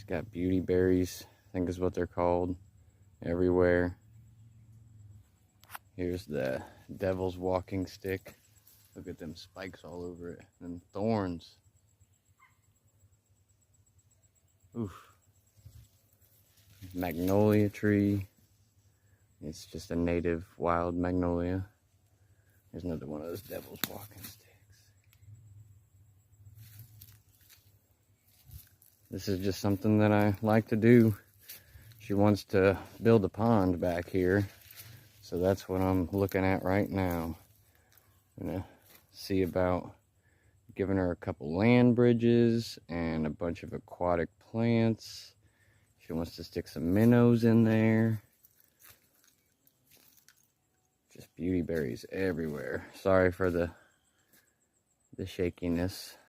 Got beauty berries, I think is what they're called, everywhere. Here's the devil's walking stick. Look at them spikes all over it, them thorns. Oof. Magnolia tree. It's just a native wild magnolia. There's another one of those devil's walking sticks. This is just something that I like to do. She wants to build a pond back here, so that's what I'm looking at right now. I'm gonna see about giving her a couple land bridges and a bunch of aquatic plants. She wants to stick some minnows in there. Just beauty berries everywhere. Sorry for the shakiness.